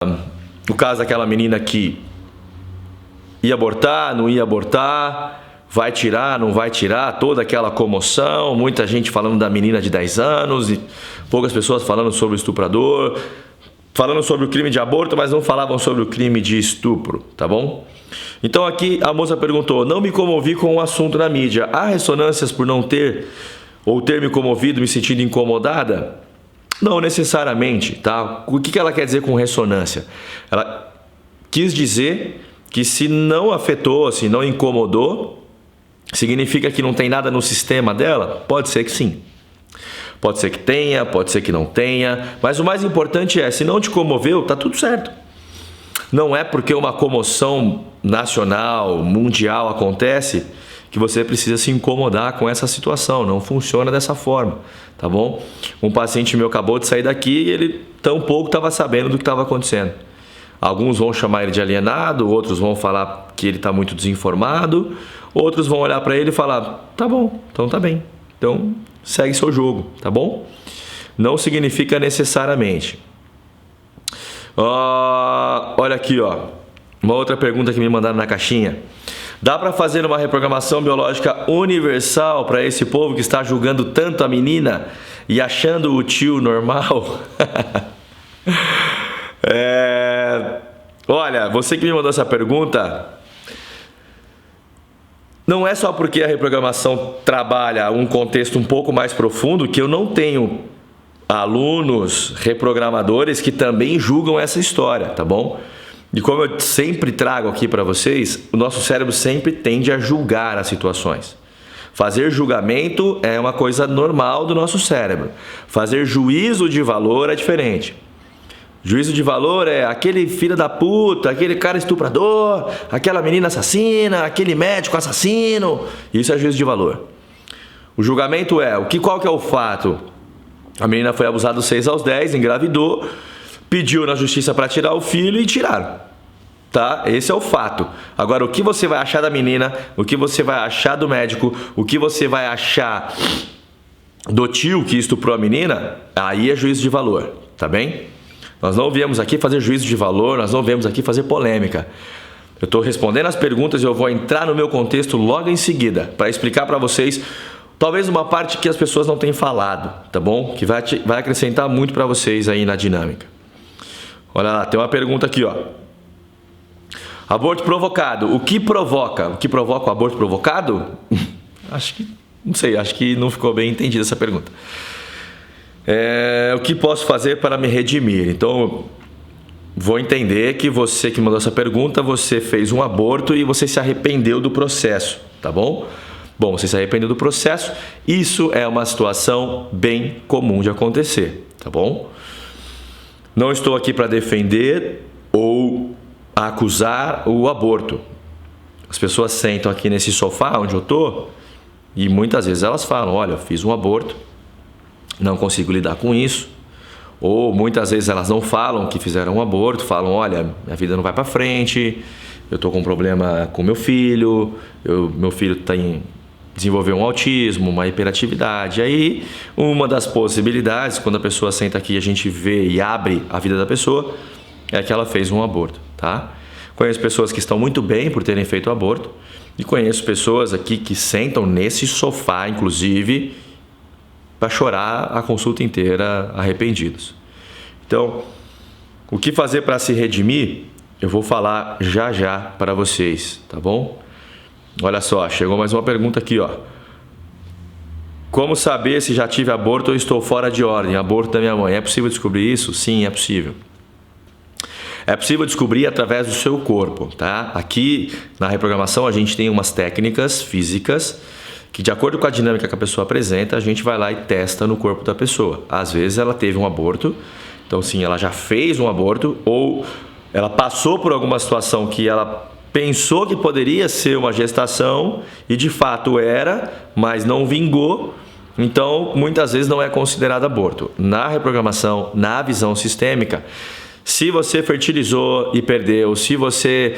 o caso daquela menina que ia abortar, não ia abortar, vai tirar, não vai tirar, toda aquela comoção, muita gente falando da menina de 10 anos e poucas pessoas falando sobre o estuprador, falando sobre o crime de aborto, mas não falavam sobre o crime de estupro, tá bom? Então aqui a moça perguntou: não me comovi com o assunto na mídia, há ressonâncias por não ter ou ter me comovido, me sentindo incomodada? Não necessariamente, tá? O que ela quer dizer com ressonância? Ela quis dizer que se não afetou, se não incomodou, significa que não tem nada no sistema dela? Pode ser que sim. Pode ser que tenha, pode ser que não tenha, mas o mais importante é, se não te comoveu, tá tudo certo. Não é porque uma comoção nacional, mundial acontece que você precisa se incomodar com essa situação. Não funciona dessa forma, tá bom? Um paciente meu acabou de sair daqui e ele tampouco estava sabendo do que estava acontecendo. Alguns vão chamar ele de alienado, outros vão falar que ele está muito desinformado, outros vão olhar para ele e falar: tá bom, então tá bem, então segue seu jogo, tá bom? Não significa necessariamente. Olha aqui, ó, uma outra pergunta que me mandaram na caixinha. Dá para fazer uma reprogramação biológica universal para esse povo que está julgando tanto a menina e achando o tio normal? Olha, você que me mandou essa pergunta, não é só porque a reprogramação trabalha um contexto um pouco mais profundo que eu não tenho alunos reprogramadores que também julgam essa história, tá bom? E como eu sempre trago aqui para vocês, o nosso cérebro sempre tende a julgar as situações. Fazer julgamento é uma coisa normal do nosso cérebro. Fazer juízo de valor é diferente. Juízo de valor é aquele filho da puta, aquele cara estuprador, aquela menina assassina, aquele médico assassino. Isso é juízo de valor. O julgamento é, qual que é o fato? A menina foi abusada dos 6 aos 10, engravidou, pediu na justiça para tirar o filho e tiraram. Tá? Esse é o fato. Agora, o que você vai achar da menina, o que você vai achar do médico, o que você vai achar do tio que estuprou a menina, aí é juízo de valor, tá bem? Nós não viemos aqui fazer juízo de valor, nós não viemos aqui fazer polêmica. Eu estou respondendo as perguntas e eu vou entrar no meu contexto logo em seguida para explicar para vocês talvez uma parte que as pessoas não têm falado, tá bom? Que vai acrescentar muito para vocês aí na dinâmica. Olha lá, tem uma pergunta aqui, ó. Aborto provocado. O que provoca? O que provoca o aborto provocado? Não sei, acho que não ficou bem entendida essa pergunta. O que posso fazer para me redimir? Então, vou entender que você que mandou essa pergunta, você fez um aborto e você se arrependeu do processo, tá bom? Bom, você se arrependeu do processo, isso é uma situação bem comum de acontecer, tá bom? Não estou aqui para defender ou acusar o aborto. As pessoas sentam aqui nesse sofá onde eu estou e muitas vezes elas falam: olha, eu fiz um aborto, não consigo lidar com isso. Ou muitas vezes elas não falam que fizeram um aborto, falam: olha, minha vida não vai para frente, eu estou com um problema com meu filho, meu filho desenvolveu um autismo, uma hiperatividade. Aí, uma das possibilidades, quando a pessoa senta aqui e a gente vê e abre a vida da pessoa, é que ela fez um aborto, tá? Conheço pessoas que estão muito bem por terem feito o aborto e conheço pessoas aqui que sentam nesse sofá, inclusive, para chorar a consulta inteira arrependidos. Então, o que fazer para se redimir, eu vou falar já já para vocês, tá bom? Olha só, chegou mais uma pergunta aqui, ó. Como saber se já tive aborto ou estou fora de ordem? Aborto da minha mãe. É possível descobrir isso? Sim, é possível. É possível descobrir através do seu corpo, tá? Aqui na reprogramação a gente tem umas técnicas físicas que, de acordo com a dinâmica que a pessoa apresenta, a gente vai lá e testa no corpo da pessoa. Às vezes ela teve um aborto, então sim, ela já fez um aborto, ou ela passou por alguma situação que ela pensou que poderia ser uma gestação e de fato era, mas não vingou, então muitas vezes não é considerado aborto. Na reprogramação, na visão sistêmica, se você fertilizou e perdeu, se você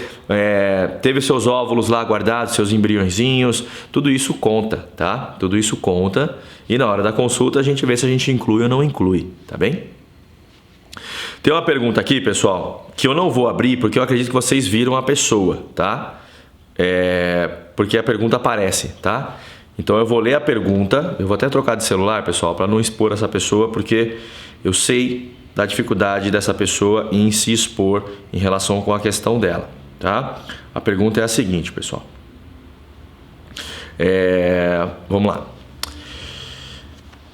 teve seus óvulos lá guardados, seus embriõezinhos, tudo isso conta, tá? Tudo isso conta e na hora da consulta a gente vê se a gente inclui ou não inclui, tá bem? Tem uma pergunta aqui, pessoal, que eu não vou abrir porque eu acredito que vocês viram a pessoa, tá? Porque a pergunta aparece, tá? Então eu vou ler a pergunta, eu vou até trocar de celular, pessoal, para não expor essa pessoa, porque eu sei da dificuldade dessa pessoa em se expor em relação com a questão dela, tá? A pergunta é a seguinte, pessoal. Vamos lá.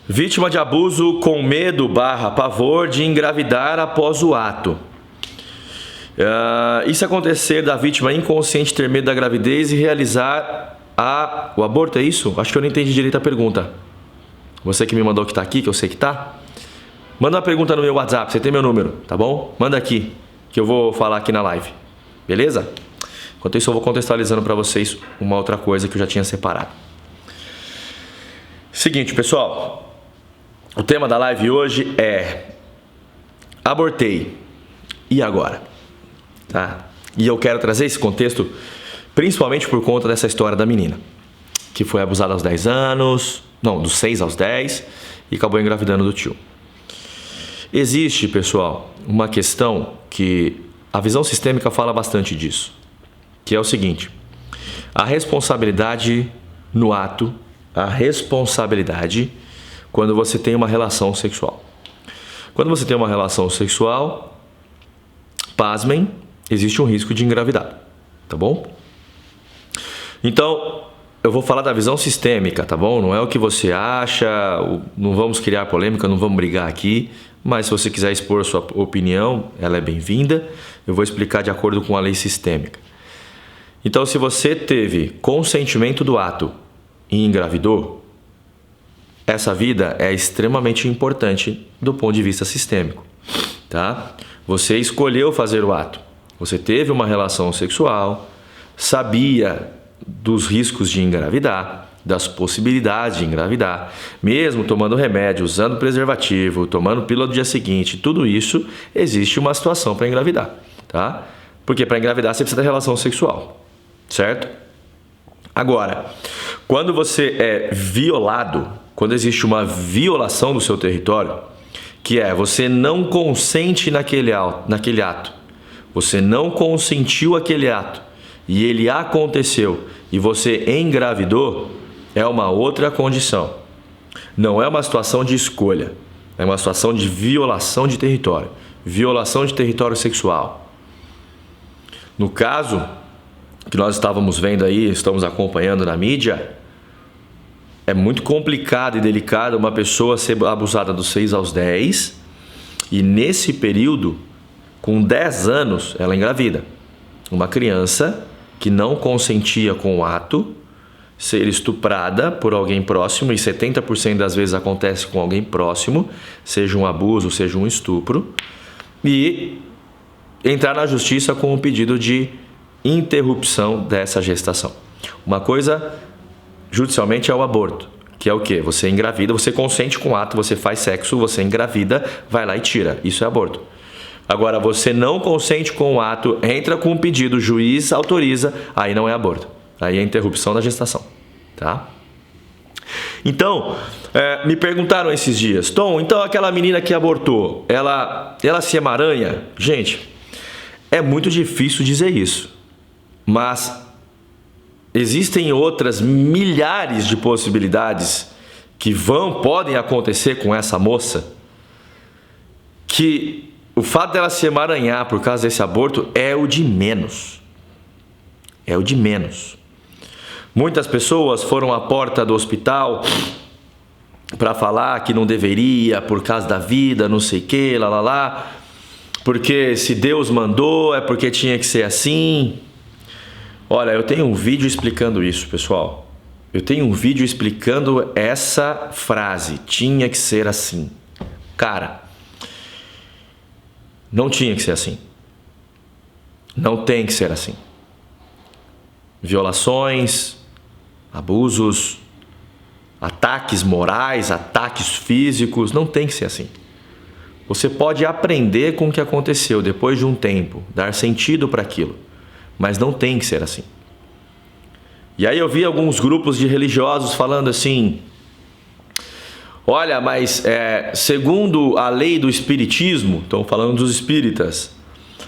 Vítima de abuso com medo / pavor de engravidar após o ato. E se acontecer da vítima inconsciente ter medo da gravidez e realizar o aborto, é isso? Acho que eu não entendi direito a pergunta. Você que me mandou que tá aqui, que eu sei que tá. Manda uma pergunta no meu WhatsApp, você tem meu número, tá bom? Manda aqui, que eu vou falar aqui na live. Beleza? Enquanto isso eu vou contextualizando para vocês uma outra coisa que eu já tinha separado. Seguinte, pessoal. O tema da live hoje é: abortei. E agora? Tá? E eu quero trazer esse contexto principalmente por conta dessa história da menina que foi abusada aos 10 anos, não, dos 6 aos 10 e acabou engravidando do tio. Existe, pessoal, uma questão que a visão sistêmica fala bastante disso, que é o seguinte: a responsabilidade no ato, a responsabilidade quando você tem uma relação sexual. Quando você tem uma relação sexual, pasmem, existe um risco de engravidar, tá bom? Então, eu vou falar da visão sistêmica, tá bom? Não é o que você acha, não vamos criar polêmica, não vamos brigar aqui, mas se você quiser expor sua opinião, ela é bem-vinda. Eu vou explicar de acordo com a lei sistêmica. Então, se você teve consentimento do ato e engravidou, essa vida é extremamente importante do ponto de vista sistêmico, tá? Você escolheu fazer o ato, você teve uma relação sexual, sabia dos riscos de engravidar, das possibilidades de engravidar, mesmo tomando remédio, usando preservativo, tomando pílula do dia seguinte, tudo isso, existe uma situação para engravidar, tá? Porque para engravidar você precisa ter relação sexual, certo? Agora, quando você é violado, quando existe uma violação do seu território, que é você não consente naquele ato, você não consentiu aquele ato e ele aconteceu e você engravidou, é uma outra condição. Não é uma situação de escolha, é uma situação de violação de território sexual. No caso que nós estávamos vendo aí, estamos acompanhando na mídia, é muito complicado e delicado uma pessoa ser abusada dos 6 aos 10 e nesse período, com 10 anos, ela engravida. Uma criança que não consentia com o ato, ser estuprada por alguém próximo, e 70% das vezes acontece com alguém próximo, seja um abuso, seja um estupro, e entrar na justiça com um pedido de interrupção dessa gestação. Uma coisa, judicialmente, é o aborto, que é o quê? Você engravida, você consente com o ato, você faz sexo, você engravida, vai lá e tira. Isso é aborto. Agora, você não consente com o ato, entra com um pedido, o juiz autoriza, aí não é aborto. Aí é interrupção da gestação, tá? Então, me perguntaram esses dias: Tom, então aquela menina que abortou, ela se emaranha? Gente, é muito difícil dizer isso, mas existem outras milhares de possibilidades que podem acontecer com essa moça, que o fato dela se emaranhar por causa desse aborto é o de menos. É o de menos. Muitas pessoas foram à porta do hospital para falar que não deveria por causa da vida, não sei o que, lá. Porque se Deus mandou, é porque tinha que ser assim. Olha, eu tenho um vídeo explicando isso, pessoal. Eu tenho um vídeo explicando essa frase, tinha que ser assim. Cara, não tinha que ser assim. Não tem que ser assim. Violações, abusos, ataques morais, ataques físicos, não tem que ser assim. Você pode aprender com o que aconteceu depois de um tempo, dar sentido para aquilo, mas não tem que ser assim. E aí eu vi alguns grupos de religiosos falando assim: Olha, mas segundo a lei do espiritismo, estão falando dos espíritas,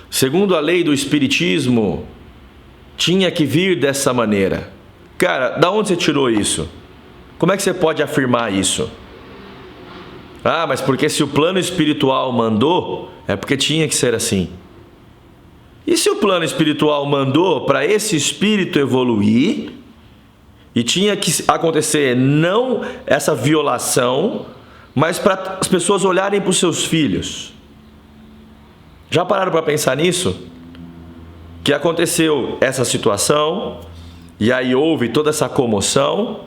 segundo a lei do espiritismo, tinha que vir dessa maneira. Cara, da onde você tirou isso? Como é que você pode afirmar isso? Ah, mas porque se o plano espiritual mandou, é porque tinha que ser assim. E se o plano espiritual mandou para esse espírito evoluir, e tinha que acontecer não essa violação, mas para as pessoas olharem para os seus filhos? Já pararam para pensar nisso? Que aconteceu essa situação, e aí houve toda essa comoção,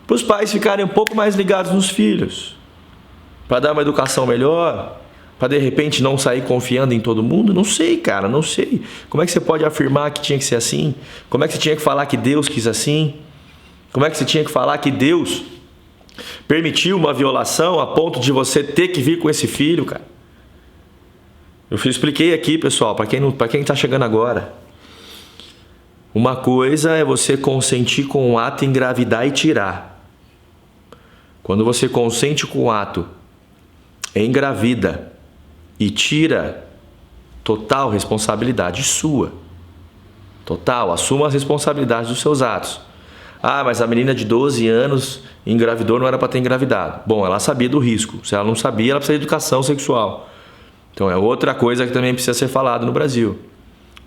para os pais ficarem um pouco mais ligados nos filhos, para dar uma educação melhor, para de repente não sair confiando em todo mundo? Não sei, cara, não sei. Como é que você pode afirmar que tinha que ser assim? Como é que você tinha que falar que Deus quis assim? Como é que você tinha que falar que Deus permitiu uma violação a ponto de você ter que vir com esse filho, cara? Eu expliquei aqui, pessoal, para quem está chegando agora. Uma coisa é você consentir com o ato, engravidar e tirar. Quando você consente com o ato, engravida e tira, total responsabilidade sua. Total, assuma as responsabilidades dos seus atos. Ah, mas a menina de 12 anos engravidou, não era para ter engravidado. Bom, ela sabia do risco. Se ela não sabia, ela precisa de educação sexual. Então é outra coisa que também precisa ser falada no Brasil.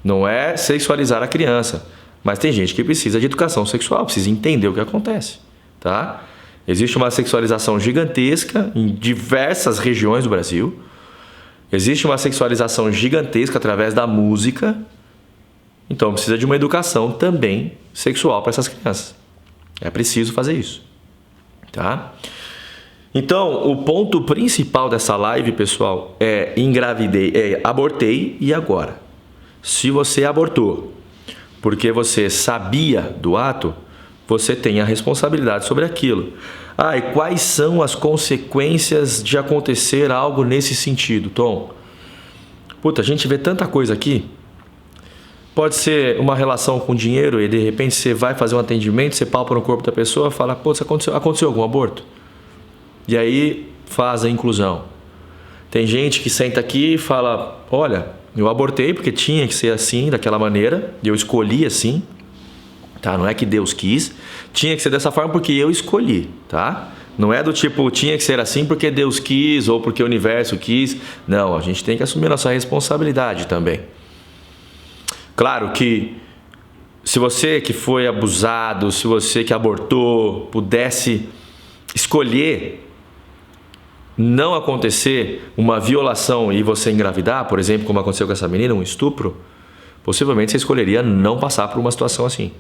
Não é sexualizar a criança, mas tem gente que precisa de educação sexual, precisa entender o que acontece, tá? Existe uma sexualização gigantesca em diversas regiões do Brasil. Existe uma sexualização gigantesca através da música. Então precisa de uma educação também sexual para essas crianças. É preciso fazer isso, tá? Então, o ponto principal dessa live, pessoal, abortei e agora? Se você abortou porque você sabia do ato, você tem a responsabilidade sobre aquilo. Ah, e quais são as consequências de acontecer algo nesse sentido, Tom? Puta, a gente vê tanta coisa aqui. Pode ser uma relação com dinheiro e de repente você vai fazer um atendimento, você palpa no corpo da pessoa e fala, pô, aconteceu algum aborto? E aí faz a inclusão. Tem gente que senta aqui e fala, olha, eu abortei porque tinha que ser assim, daquela maneira, e eu escolhi assim, tá? Não é que Deus quis, tinha que ser dessa forma porque eu escolhi, tá? Não é do tipo, tinha que ser assim porque Deus quis ou porque o universo quis. Não, a gente tem que assumir nossa responsabilidade também. Claro que se você que foi abusado, se você que abortou, pudesse escolher não acontecer uma violação e você engravidar, por exemplo, como aconteceu com essa menina, um estupro, possivelmente você escolheria não passar por uma situação assim.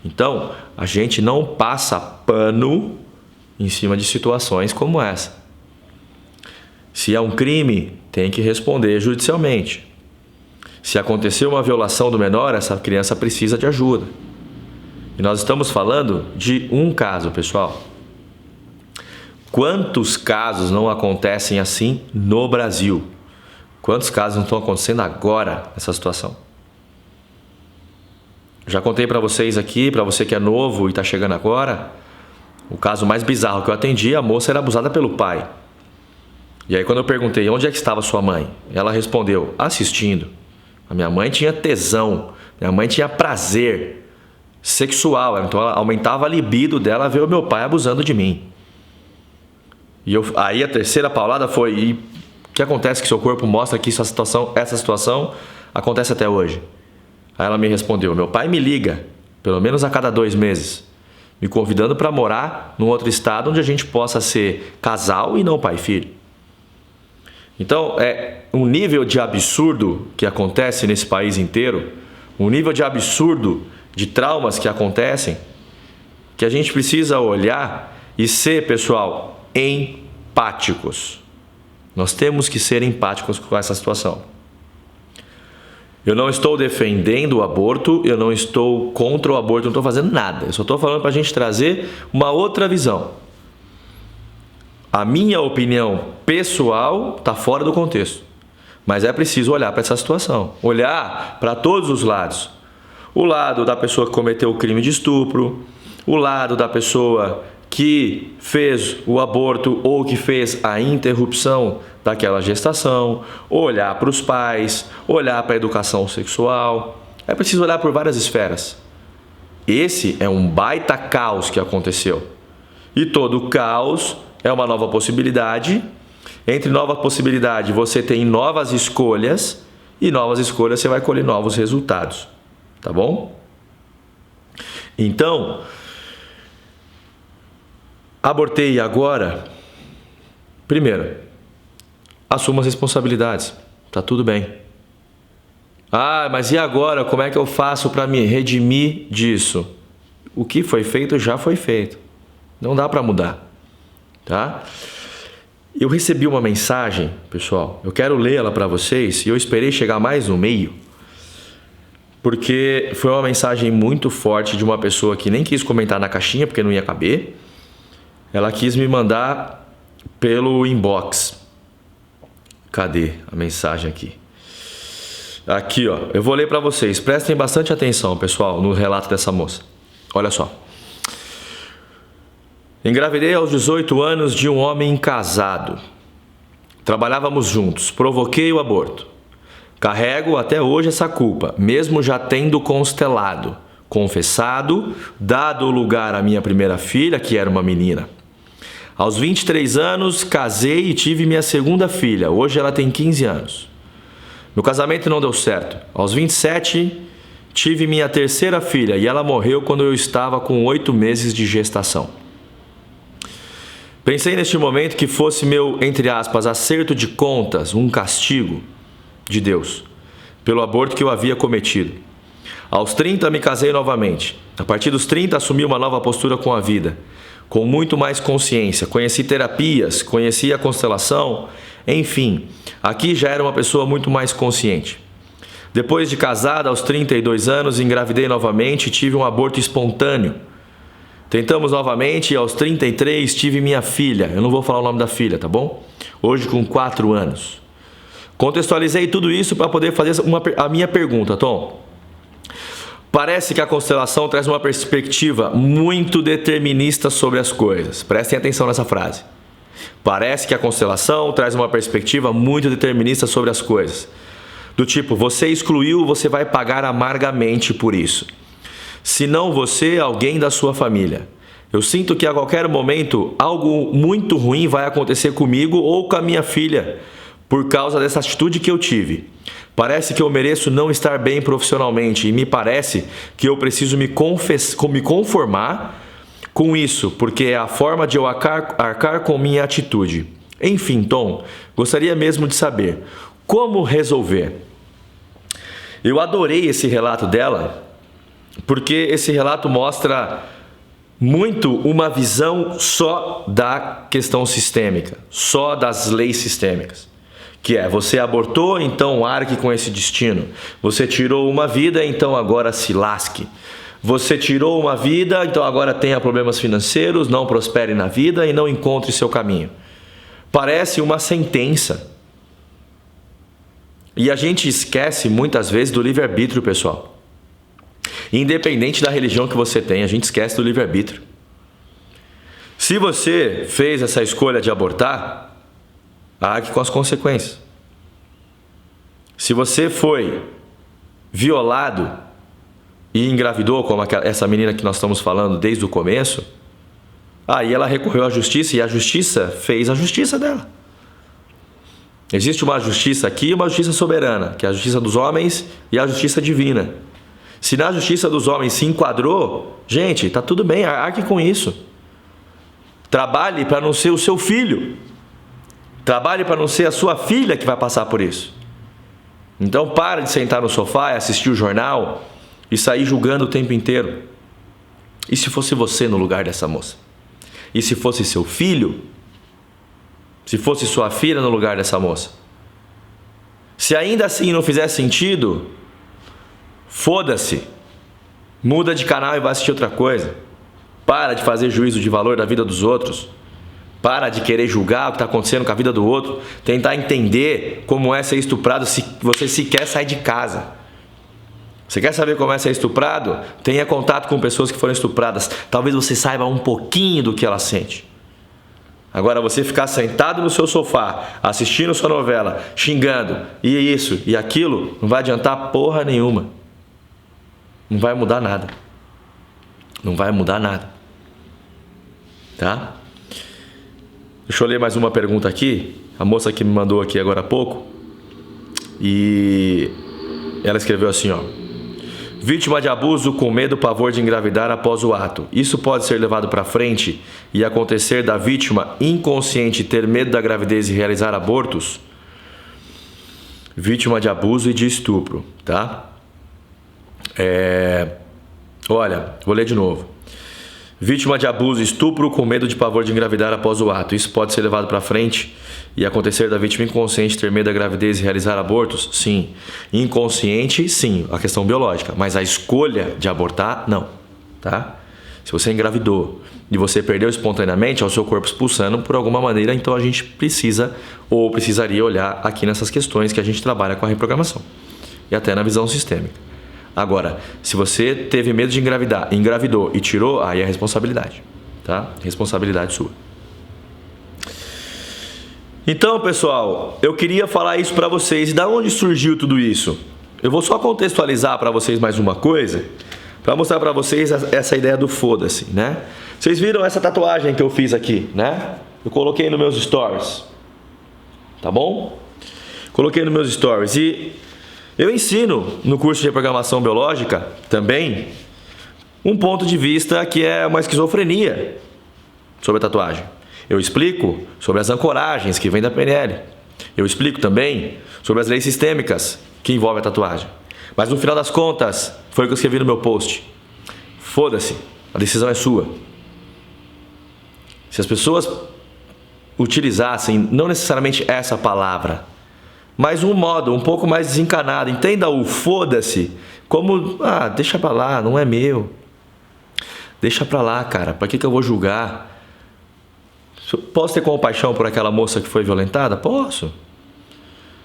Então, a gente não passa pano em cima de situações como essa. Se é um crime, tem que responder judicialmente. Se aconteceu uma violação do menor, essa criança precisa de ajuda. E nós estamos falando de um caso, pessoal. Quantos casos não acontecem assim no Brasil? Quantos casos não estão acontecendo agora nessa situação? Já contei para vocês aqui, para você que é novo e está chegando agora, o caso mais bizarro que eu atendi, a moça era abusada pelo pai. E aí quando eu perguntei, onde é que estava sua mãe? Ela respondeu, assistindo. A minha mãe tinha tesão, minha mãe tinha prazer sexual, então ela aumentava a libido dela ver o meu pai abusando de mim. E aí a terceira paulada foi, e o que acontece que seu corpo mostra que essa situação acontece até hoje? Aí ela me respondeu, meu pai me liga, pelo menos a cada 2 meses, me convidando para morar num outro estado onde a gente possa ser casal e não pai e filho. Então, é um nível de absurdo que acontece nesse país inteiro, um nível de absurdo de traumas que acontecem, que a gente precisa olhar e ser, pessoal, empáticos. Nós temos que ser empáticos com essa situação. Eu não estou defendendo o aborto, eu não estou contra o aborto, eu não estou fazendo nada. Eu só estou falando para a gente trazer uma outra visão. A minha opinião pessoal está fora do contexto, mas é preciso olhar para essa situação, olhar para todos os lados. O lado da pessoa que cometeu o crime de estupro, o lado da pessoa que fez o aborto ou que fez a interrupção daquela gestação, olhar para os pais, olhar para a educação sexual. É preciso olhar por várias esferas. Esse é um baita caos que aconteceu. E todo caos é uma nova possibilidade. Entre nova possibilidade, você tem novas escolhas, e novas escolhas você vai colher novos resultados. Tá bom? Então, abortei agora. Primeiro, assuma as responsabilidades. Tá tudo bem. Ah, mas e agora? Como é que eu faço para me redimir disso? O que foi feito já foi feito. Não dá para mudar. Tá? Eu recebi uma mensagem, pessoal. Eu quero lê-la para vocês e eu esperei chegar mais no meio, porque foi uma mensagem muito forte de uma pessoa que nem quis comentar na caixinha porque não ia caber. Ela quis me mandar pelo inbox. Cadê a mensagem aqui? Aqui, ó. Eu vou ler para vocês. Prestem bastante atenção, pessoal, no relato dessa moça. Olha só. Engravidei aos 18 anos de um homem casado. Trabalhávamos juntos. Provoquei o aborto. Carrego até hoje essa culpa, mesmo já tendo constelado, confessado, dado lugar à minha primeira filha, que era uma menina. Aos 23 anos, casei e tive minha segunda filha. Hoje ela tem 15 anos. Meu casamento não deu certo. Aos 27, tive minha terceira filha e ela morreu quando eu estava com 8 meses de gestação. Pensei neste momento que fosse meu, entre aspas, acerto de contas, um castigo de Deus, pelo aborto que eu havia cometido. Aos 30 me casei novamente. A partir dos 30 assumi uma nova postura com a vida, com muito mais consciência. Conheci terapias, conheci a constelação, enfim, aqui já era uma pessoa muito mais consciente. Depois de casada, aos 32 anos, engravidei novamente e tive um aborto espontâneo. Tentamos novamente e aos 33 tive minha filha. Eu não vou falar o nome da filha, tá bom? Hoje com 4 anos. Contextualizei tudo isso para poder fazer a minha pergunta, Tom. Parece que a constelação traz uma perspectiva muito determinista sobre as coisas. Prestem atenção nessa frase. Parece que a constelação traz uma perspectiva muito determinista sobre as coisas. Do tipo, você excluiu, você vai pagar amargamente por isso. Se não você, alguém da sua família. Eu sinto que a qualquer momento algo muito ruim vai acontecer comigo ou com a minha filha, por causa dessa atitude que eu tive. Parece que eu mereço não estar bem profissionalmente e me parece que eu preciso me conformar com isso, porque é a forma de eu arcar com minha atitude. Enfim, Tom, gostaria mesmo de saber como resolver. Eu adorei esse relato dela, porque esse relato mostra muito uma visão só da questão sistêmica, só das leis sistêmicas. Que é, você abortou, então arque com esse destino. Você tirou uma vida, então agora se lasque. Você tirou uma vida, então agora tenha problemas financeiros, não prospere na vida e não encontre seu caminho. Parece uma sentença. E a gente esquece muitas vezes do livre-arbítrio, pessoal. Independente da religião que você tem, a gente esquece do livre-arbítrio. Se você fez essa escolha de abortar, arque com as consequências. Se você foi violado e engravidou, como essa menina que nós estamos falando desde o começo, aí ela recorreu à justiça e a justiça fez a justiça dela. Existe uma justiça aqui e uma justiça soberana, que é a justiça dos homens e a justiça divina. Se na justiça dos homens se enquadrou, gente, tá tudo bem, arque com isso. Trabalhe para não ser o seu filho. Trabalhe para não ser a sua filha que vai passar por isso. Então para de sentar no sofá e assistir o jornal e sair julgando o tempo inteiro. E se fosse você no lugar dessa moça? E se fosse seu filho? Se fosse sua filha no lugar dessa moça? Se ainda assim não fizer sentido, foda-se. Muda de canal e vai assistir outra coisa. Para de fazer juízo de valor da vida dos outros. Para de querer julgar o que está acontecendo com a vida do outro. Tentar entender como é ser estuprado se você sequer sai de casa. Você quer saber como é ser estuprado? Tenha contato com pessoas que foram estupradas. Talvez você saiba um pouquinho do que ela sente. Agora, você ficar sentado no seu sofá, assistindo sua novela, xingando, e isso e aquilo, não vai adiantar porra nenhuma. Não vai mudar nada. Não vai mudar nada. Tá? Deixa eu ler mais uma pergunta aqui. A moça que me mandou aqui agora há pouco. E ela escreveu assim, ó. Vítima de abuso com medo, pavor de engravidar após o ato. Isso pode ser levado para frente e acontecer da vítima inconsciente ter medo da gravidez e realizar abortos? Vítima de abuso e de estupro, tá? Olha, vou ler de novo. Vítima de abuso e estupro com medo de pavor de engravidar após o ato. Isso pode ser levado para frente e acontecer da vítima inconsciente ter medo da gravidez e realizar abortos? Sim. Inconsciente, sim, a questão biológica. Mas a escolha de abortar, não. Tá? Se você engravidou e você perdeu espontaneamente, é o seu corpo expulsando por alguma maneira, então a gente precisa ou precisaria olhar aqui nessas questões que a gente trabalha com a reprogramação. E até na visão sistêmica. Agora, se você teve medo de engravidar, engravidou e tirou, aí é responsabilidade, tá? Responsabilidade sua. Então, pessoal, eu queria falar isso para vocês. E da onde surgiu tudo isso? Eu vou só contextualizar para vocês mais uma coisa, para mostrar para vocês essa ideia do foda-se, né? Vocês viram essa tatuagem que eu fiz aqui, né? Eu coloquei nos meus stories, tá bom? Coloquei nos meus stories e eu ensino no curso de reprogramação biológica também um ponto de vista que é uma esquizofrenia sobre a tatuagem. Eu explico sobre as ancoragens que vêm da PNL. Eu explico também sobre as leis sistêmicas que envolvem a tatuagem. Mas no final das contas, foi o que eu escrevi no meu post. Foda-se, a decisão é sua. Se as pessoas utilizassem não necessariamente essa palavra, mas um modo um pouco mais desencanado, entenda o foda-se como, deixa pra lá, não é meu. Deixa pra lá, cara, pra que eu vou julgar? Posso ter compaixão por aquela moça que foi violentada? Posso.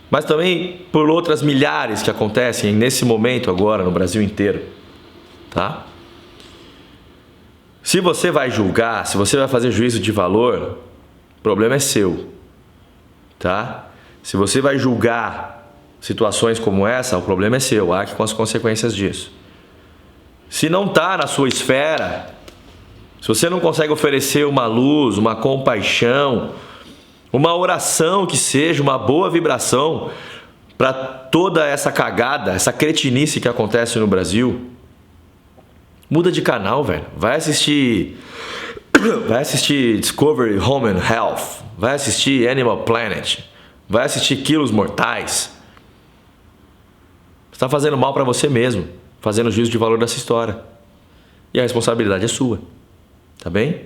Mas também por outras milhares que acontecem nesse momento agora no Brasil inteiro, tá? Se você vai julgar, se você vai fazer juízo de valor, o problema é seu, tá? Se você vai julgar situações como essa, o problema é seu, arque com as consequências disso. Se não está na sua esfera, se você não consegue oferecer uma luz, uma compaixão, uma oração que seja, uma boa vibração para toda essa cagada, essa cretinice que acontece no Brasil, muda de canal, velho. Vai assistir Discovery Home and Health, vai assistir Animal Planet, vai assistir Quilos Mortais. Você está fazendo mal para você mesmo, fazendo juízo de valor dessa história. E a responsabilidade é sua. Tá bem?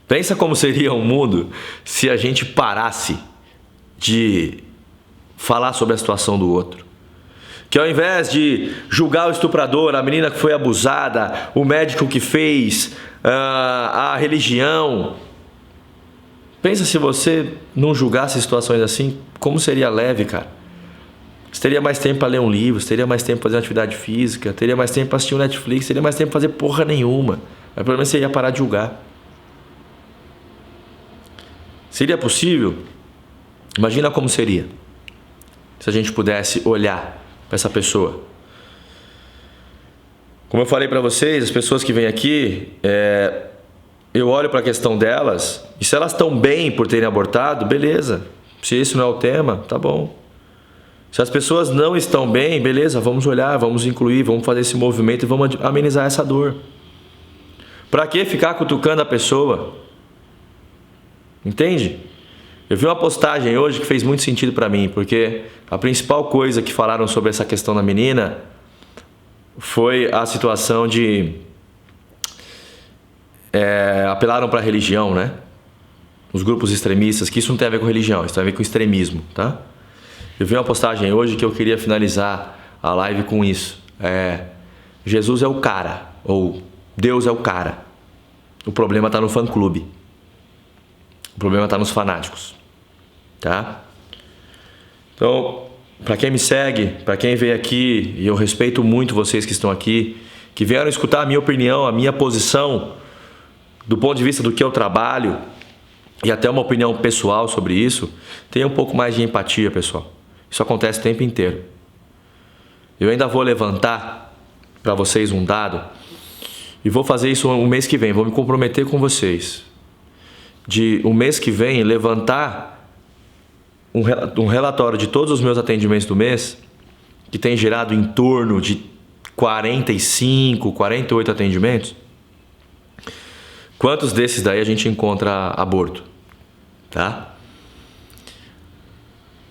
Pensa como seria um mundo se a gente parasse de falar sobre a situação do outro. Que ao invés de julgar o estuprador, a menina que foi abusada, o médico que fez, a religião. Pensa se você não julgasse situações assim, como seria leve, cara. Você teria mais tempo para ler um livro, você teria mais tempo para fazer uma atividade física, teria mais tempo para assistir um Netflix, teria mais tempo para fazer porra nenhuma. Mas pelo menos você ia parar de julgar. Seria possível? Imagina como seria se a gente pudesse olhar para essa pessoa. Como eu falei para vocês, as pessoas que vêm aqui, eu olho para a questão delas e se elas estão bem por terem abortado, beleza. Se esse não é o tema, tá bom. Se as pessoas não estão bem, beleza, vamos olhar, vamos incluir, vamos fazer esse movimento e vamos amenizar essa dor. Para que ficar cutucando a pessoa? Entende? Eu vi uma postagem hoje que fez muito sentido para mim, porque a principal coisa que falaram sobre essa questão da menina foi a situação de... apelaram para a religião, né? Os grupos extremistas, que isso não tem a ver com religião, isso tem a ver com extremismo, tá? Eu vi uma postagem hoje que eu queria finalizar a live com isso. Jesus é o cara, ou Deus é o cara. O problema está no fã-clube. O problema está nos fanáticos. Tá? Então, Para quem me segue, para quem veio aqui, e eu respeito muito vocês que estão aqui, que vieram escutar a minha opinião, a minha posição, do ponto de vista do que eu trabalho, e até uma opinião pessoal sobre isso, tenha um pouco mais de empatia, pessoal. Isso acontece o tempo inteiro. Eu ainda vou levantar para vocês um dado, e vou fazer isso o mês que vem, vou me comprometer com vocês. De o mês que vem, levantar um relatório de todos os meus atendimentos do mês, que tem gerado em torno de 45, 48 atendimentos. Quantos desses daí a gente encontra aborto? Tá?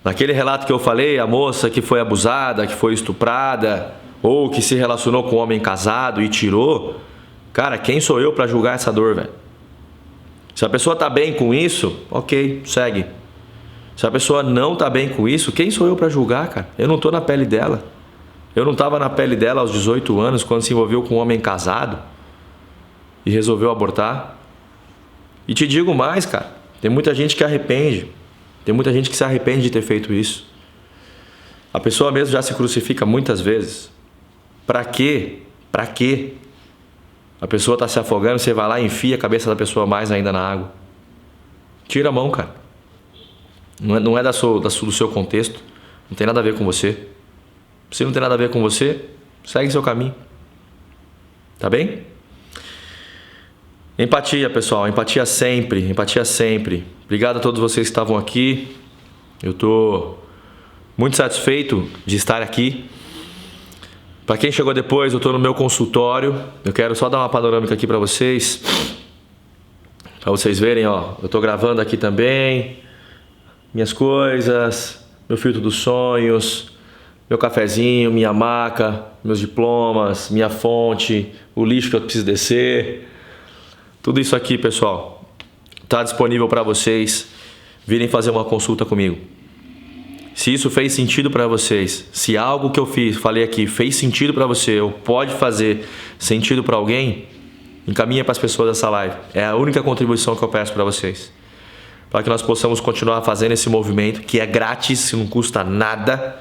Naquele relato que eu falei, a moça que foi abusada, que foi estuprada, ou que se relacionou com um homem casado e tirou, cara, quem sou eu para julgar essa dor, velho? Se a pessoa tá bem com isso, ok, segue. Se a pessoa não tá bem com isso, quem sou eu para julgar, cara? Eu não tô na pele dela. Eu não tava na pele dela aos 18 anos, quando se envolveu com um homem casado e resolveu abortar. E te digo mais, cara, tem muita gente que arrepende. Tem muita gente que se arrepende de ter feito isso. A pessoa mesmo já se crucifica muitas vezes. Pra quê? Pra quê? A pessoa está se afogando, você vai lá e enfia a cabeça da pessoa mais ainda na água. Tira a mão, cara. Não é do seu contexto. Não tem nada a ver com você. Se não tem nada a ver com você, segue seu caminho. Tá bem? Empatia, pessoal. Empatia sempre. Empatia sempre. Obrigado a todos vocês que estavam aqui. Eu estou muito satisfeito de estar aqui. Para quem chegou depois, eu estou no meu consultório. Eu quero só dar uma panorâmica aqui para vocês. Para vocês verem, ó. Eu estou gravando aqui também. Minhas coisas. Meu filtro dos sonhos. Meu cafezinho, minha maca. Meus diplomas. Minha fonte. O lixo que eu preciso descer. Tudo isso aqui, pessoal, está disponível para vocês virem fazer uma consulta comigo. Se isso fez sentido para vocês, se algo que eu falei aqui fez sentido para você ou pode fazer sentido para alguém, encaminha para as pessoas dessa live. É a única contribuição que eu peço para vocês. Para que nós possamos continuar fazendo esse movimento, que é grátis, que não custa nada,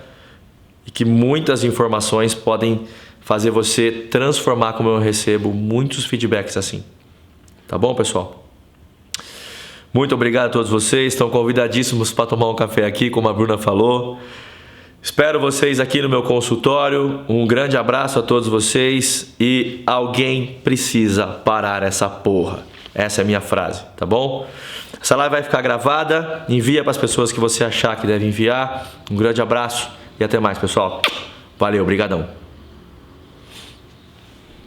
e que muitas informações podem fazer você transformar, como eu recebo muitos feedbacks assim. Tá bom, pessoal? Muito obrigado a todos vocês. Estão convidadíssimos para tomar um café aqui, como a Bruna falou. Espero vocês aqui no meu consultório. Um grande abraço a todos vocês. E alguém precisa parar essa porra. Essa é a minha frase, tá bom? Essa live vai ficar gravada. Envia para as pessoas que você achar que deve enviar. Um grande abraço e até mais, pessoal. Valeu, brigadão.